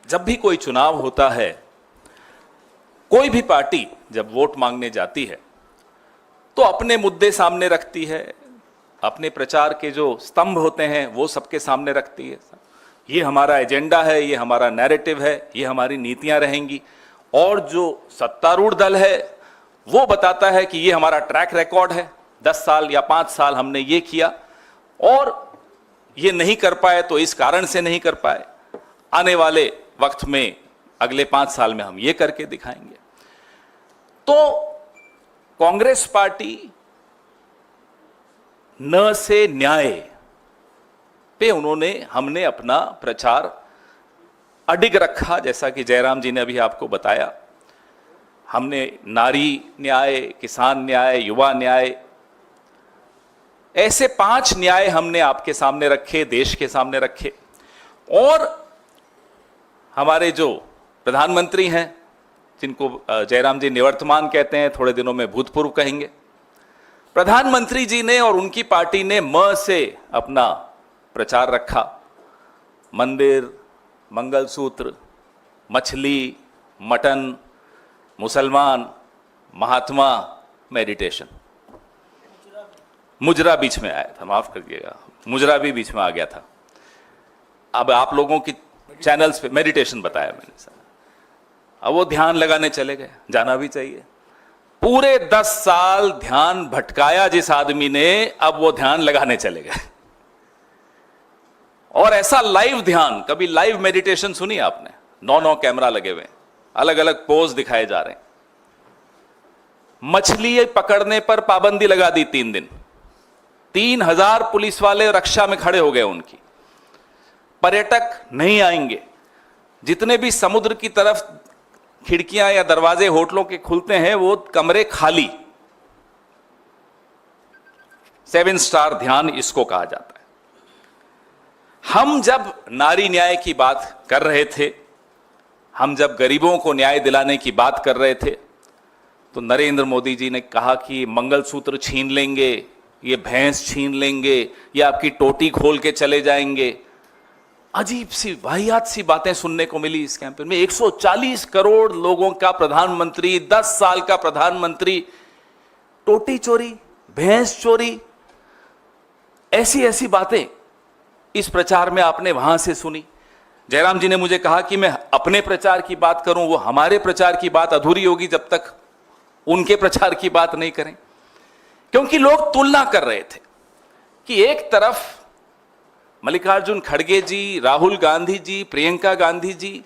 जब भी कोई चुनाव होता है, कोई भी पार्टी जब वोट मांगने जाती है तो अपने मुद्दे सामने रखती है, अपने प्रचार के जो स्तंभ होते हैं वो सबके सामने रखती है। ये हमारा एजेंडा है, ये हमारा नैरेटिव है, ये हमारी नीतियां रहेंगी। और जो सत्तारूढ़ दल है वो बताता है कि ये हमारा ट्रैक रिकॉर्ड है, 10 साल या 5 साल हमने ये किया और ये नहीं कर पाए तो इस कारण से नहीं कर पाए, आने वाले वक्त में अगले 5 साल में हम ये करके दिखाएंगे। तो कांग्रेस पार्टी न से न्याय पे हमने अपना प्रचार अडिग रखा। जैसा कि जयराम जी ने अभी आपको बताया, हमने नारी न्याय, किसान न्याय, युवा न्याय, ऐसे 5 न्याय हमने आपके सामने रखे, देश के सामने रखे। और हमारे जो प्रधानमंत्री हैं, जिनको जयराम जी निवर्तमान कहते हैं, थोड़े दिनों में भूतपूर्व कहेंगे, प्रधानमंत्री जी ने और उनकी पार्टी ने म से अपना प्रचार रखा। मंदिर, मंगलसूत्र, मछली, मटन, मुसलमान, महात्मा, मेडिटेशन। मुजरा बीच में आया था, माफ करिएगा, मुजरा भी बीच में आ गया था। अब आप लोगों की चैनल्स पे मेडिटेशन बताया मैंने सर। अब वो ध्यान लगाने चले गए, जाना भी चाहिए। पूरे 10 साल ध्यान भटकाया जिस आदमी ने, अब वो ध्यान लगाने चले गए। और ऐसा लाइव ध्यान, कभी लाइव मेडिटेशन सुनी आपने? 9 कैमरा लगे हुए, अलग अलग पोज दिखाए जा रहे हैं। मछली पकड़ने पर पाबंदी लगा दी 3 दिन। 3000 पुलिस वाले रक्षा में खड़े हो गए उनकी। पर्यटक नहीं आएंगे। जितने भी समुद्र की तरफ खिड़कियां या दरवाजे होटलों के खुलते हैं, वो कमरे खाली। 7 स्टार ध्यान इसको कहा जाता है। हम जब नारी न्याय की बात कर रहे थे, हम जब गरीबों को न्याय दिलाने की बात कर रहे थे, तो नरेंद्र मोदी जी ने कहा कि मंगलसूत्र छीन लेंगे, ये भैंस छीन लेंगे, ये आपकी टोटी खोल के चले जाएंगे। अजीब सी वाहियात सी बातें सुनने को मिली इस कैंपेन में। 140 करोड़ लोगों का प्रधानमंत्री, 10 साल का प्रधानमंत्री, टोटी चोरी, भैंस चोरी, ऐसी ऐसी बातें इस प्रचार में आपने वहां से सुनी। जयराम जी ने मुझे कहा कि मैं अपने प्रचार की बात करूं, वो हमारे प्रचार की बात अधूरी होगी जब तक उनके प्रचार की बात नहीं करें। क्योंकि लोग तुलना कर रहे थे कि एक तरफ मल्लिकार्जुन खड़गे जी, राहुल गांधी जी, प्रियंका गांधी जी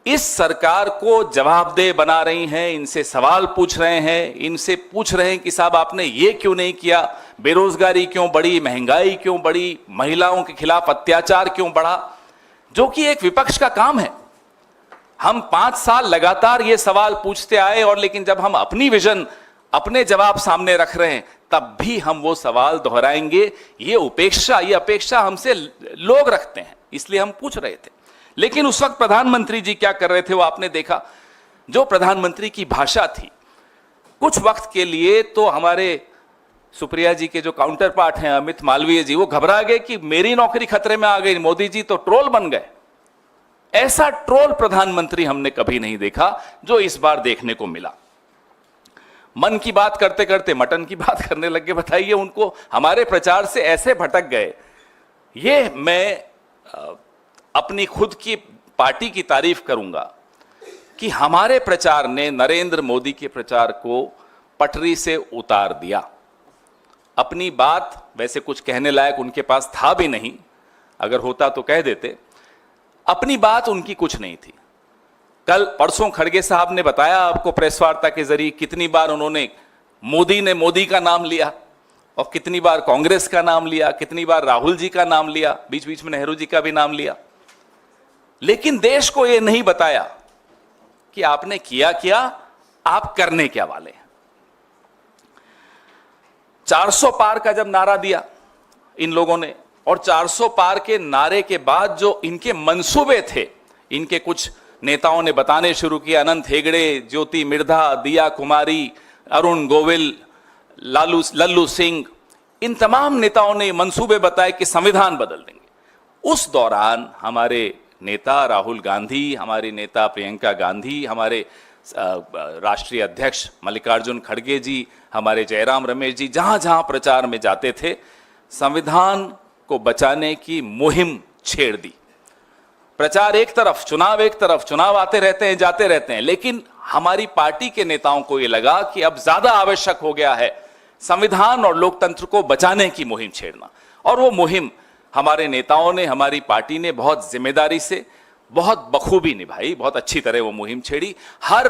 इस सरकार को जवाबदेह बना रही हैं, इनसे सवाल पूछ रहे हैं, इनसे पूछ रहे हैं कि साहब आपने ये क्यों नहीं किया, बेरोजगारी क्यों बढ़ी, महंगाई क्यों बढ़ी, महिलाओं के खिलाफ अत्याचार क्यों बढ़ा, जो कि एक विपक्ष का काम है। हम 5 साल लगातार ये सवाल पूछते आए, और लेकिन जब हम अपनी विजन, अपने जवाब सामने रख रहे हैं, तब भी हम वो सवाल दोहराएंगे। ये अपेक्षा हमसे लोग रखते हैं, इसलिए हम पूछ रहे थे। लेकिन उस वक्त प्रधानमंत्री जी क्या कर रहे थे वो आपने देखा। जो प्रधानमंत्री की भाषा थी, कुछ वक्त के लिए तो हमारे सुप्रिया जी के जो काउंटर पार्ट हैं अमित मालवीय जी, वो घबरा गए कि मेरी नौकरी खतरे में आ गई, मोदी जी तो ट्रोल बन गए। ऐसा ट्रोल प्रधानमंत्री हमने कभी नहीं देखा जो इस बार देखने को मिला। मन की बात करते करते मटन की बात करने लगे। बताइए, उनको हमारे प्रचार से ऐसे भटक गए। ये मैं अपनी खुद की पार्टी की तारीफ करूंगा कि हमारे प्रचार ने नरेंद्र मोदी के प्रचार को पटरी से उतार दिया। अपनी बात, वैसे कुछ कहने लायक उनके पास था भी नहीं, अगर होता तो कह देते, अपनी बात उनकी कुछ नहीं थी। कल परसों खड़गे साहब ने बताया आपको प्रेस वार्ता के जरिए कितनी बार उन्होंने मोदी का नाम लिया, और कितनी बार कांग्रेस का नाम लिया, कितनी बार राहुल जी का नाम लिया, बीच बीच में नेहरू जी का भी नाम लिया। लेकिन देश को यह नहीं बताया कि आपने किया क्या, आप करने क्या वाले हैं। 400 पार का जब नारा दिया इन लोगों ने, और 400 पार के नारे के बाद जो इनके मंसूबे थे, इनके कुछ नेताओं ने बताने शुरू किया। अनंत हेगड़े, ज्योति मिर्धा, दिया कुमारी, अरुण गोविल, लल्लू सिंह, इन तमाम नेताओं ने मंसूबे बताए कि संविधान बदल देंगे। उस दौरान हमारे नेता राहुल गांधी, हमारी नेता प्रियंका गांधी, हमारे राष्ट्रीय अध्यक्ष मल्लिकार्जुन खड़गे जी, हमारे जयराम रमेश जी जहां जहां प्रचार में जाते थे, संविधान को बचाने की मुहिम छेड़ दी। प्रचार एक तरफ, चुनाव एक तरफ, चुनाव आते रहते हैं, जाते रहते हैं, लेकिन हमारी पार्टी के नेताओं को यह लगा कि अब ज्यादा आवश्यक हो गया है संविधान और लोकतंत्र को बचाने की मुहिम छेड़ना। और वो मुहिम हमारे नेताओं ने, हमारी पार्टी ने बहुत जिम्मेदारी से, बहुत बखूबी निभाई, बहुत अच्छी तरह वो मुहिम छेड़ी। हर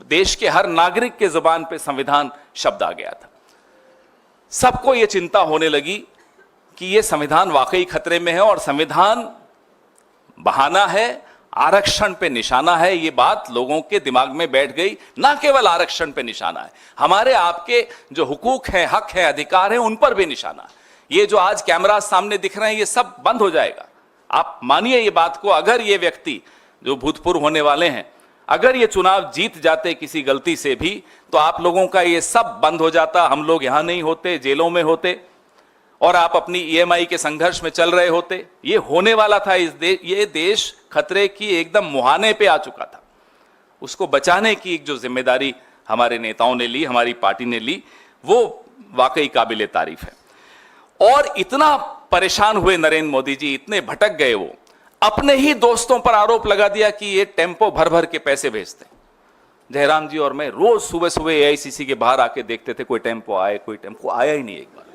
देश के हर नागरिक के जुबान पे संविधान शब्द आ गया था। सबको ये चिंता होने लगी कि ये संविधान वाकई खतरे में है और संविधान बहाना है, आरक्षण पे निशाना है। ये बात लोगों के दिमाग में बैठ गई। ना केवल आरक्षण पे निशाना है, हमारे आपके जो हुकूक हैं, हक है, अधिकार है, उन पर भी निशाना है। ये जो आज कैमरा सामने दिख रहे हैं, ये सब बंद हो जाएगा। आप मानिए ये बात को, अगर ये व्यक्ति जो भूतपूर्व होने वाले हैं, अगर ये चुनाव जीत जाते किसी गलती से भी, तो आप लोगों का ये सब बंद हो जाता। हम लोग यहां नहीं होते, जेलों में होते, और आप अपनी ईएमआई के संघर्ष में चल रहे होते। ये होने वाला था। ये देश खतरे की एकदम मुहाने पे आ चुका था। उसको बचाने की एक जो जिम्मेदारी हमारे नेताओं ने ली, हमारी पार्टी ने ली, वो वाकई काबिले तारीफ है। और इतना परेशान हुए नरेंद्र मोदी जी, इतने भटक गए, वो अपने ही दोस्तों पर आरोप लगा दिया कि ये टेम्पो भर भर के पैसे भेजते हैं। जयराम जी और मैं रोज सुबह सुबह एआईसीसी के बाहर आके देखते थे, कोई टेम्पो आए, कोई टेम्पो आया ही नहीं। एक बार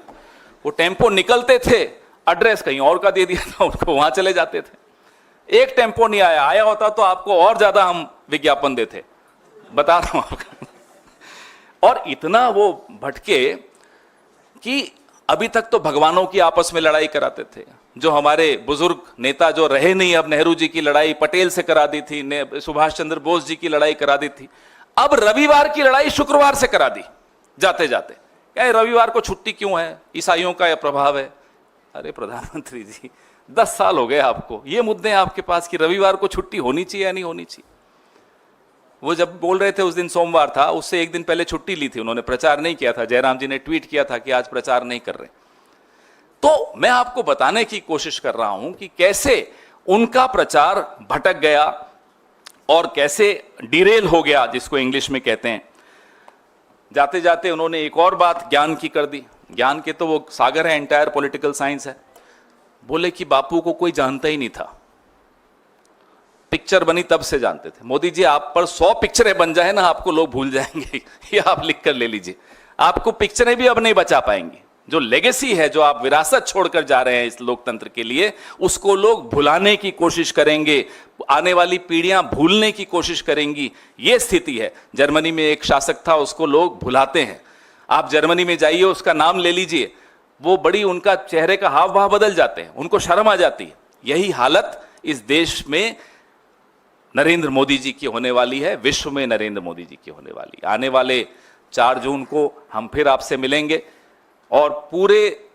वो टेम्पो निकलते थे, एड्रेस कहीं और का दे दिया था उनको, वहां चले जाते थे। एक टेम्पो नहीं आया, आया होता तो आपको और ज्यादा हम विज्ञापन देते, बता रहा हूं आपको। और इतना वो भटके कि अभी तक तो भगवानों की आपस में लड़ाई कराते थे। जो हमारे बुजुर्ग नेता जो रहे नहीं, अब नेहरू जी की लड़ाई पटेल से करा दी थी, सुभाष चंद्र बोस जी की लड़ाई करा दी थी, अब रविवार की लड़ाई शुक्रवार से करा दी जाते जाते। क्या रविवार को छुट्टी क्यों है, ईसाइयों का यह प्रभाव है? अरे प्रधानमंत्री जी, 10 साल हो गए आपको, ये मुद्दे हैं आपके पास कि रविवार को छुट्टी होनी चाहिए या नहीं होनी चाहिए। वो जब बोल रहे थे, उस दिन सोमवार था, उससे एक दिन पहले छुट्टी ली थी उन्होंने, प्रचार नहीं किया था। जयराम जी ने ट्वीट किया था कि आज प्रचार नहीं कर रहे। तो मैं आपको बताने की कोशिश कर रहा हूं कि कैसे उनका प्रचार भटक गया और कैसे डिरेल हो गया, जिसको इंग्लिश में कहते हैं। जाते जाते उन्होंने एक और बात ज्ञान की कर दी। ज्ञान के तो वो सागर है, एंटायर पॉलिटिकल साइंस है। बोले कि बापू को कोई जानता ही नहीं था, पिक्चर बनी तब से जानते थे। मोदी जी, आप पर 100 पिक्चरें बन जाए ना, आपको लोग भूल जाएंगे। ये आप लिख कर ले लीजिए, आपको पिक्चरें भी अब नहीं बचा पाएंगी। जो लेगेसी है, जो आप विरासत छोड़कर जा रहे हैं इस लोकतंत्र के लिए, उसको लोग भुलाने की कोशिश करेंगे, आने वाली पीढ़ियां भूलने की कोशिश करेंगी। ये स्थिति है। जर्मनी में एक शासक था, उसको लोग भुलाते हैं। आप जर्मनी में जाइए, उसका नाम ले लीजिए, वो बड़ी, उनका चेहरे का हाव भाव बदल जाते हैं, उनको शर्म आ जाती है। यही हालत इस देश में नरेंद्र मोदी जी की होने वाली है, विश्व में नरेंद्र मोदी जी की होने वाली। आने वाले 4 जून को हम फिर आपसे मिलेंगे और पूरे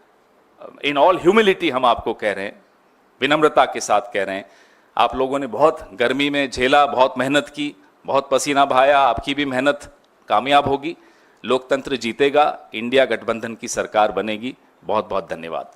इन ऑल ह्यूमिलिटी हम आपको कह रहे हैं, विनम्रता के साथ कह रहे हैं, आप लोगों ने बहुत गर्मी में झेला, बहुत मेहनत की, बहुत पसीना बहाया, आपकी भी मेहनत कामयाब होगी। लोकतंत्र जीतेगा, इंडिया गठबंधन की सरकार बनेगी। बहुत बहुत धन्यवाद।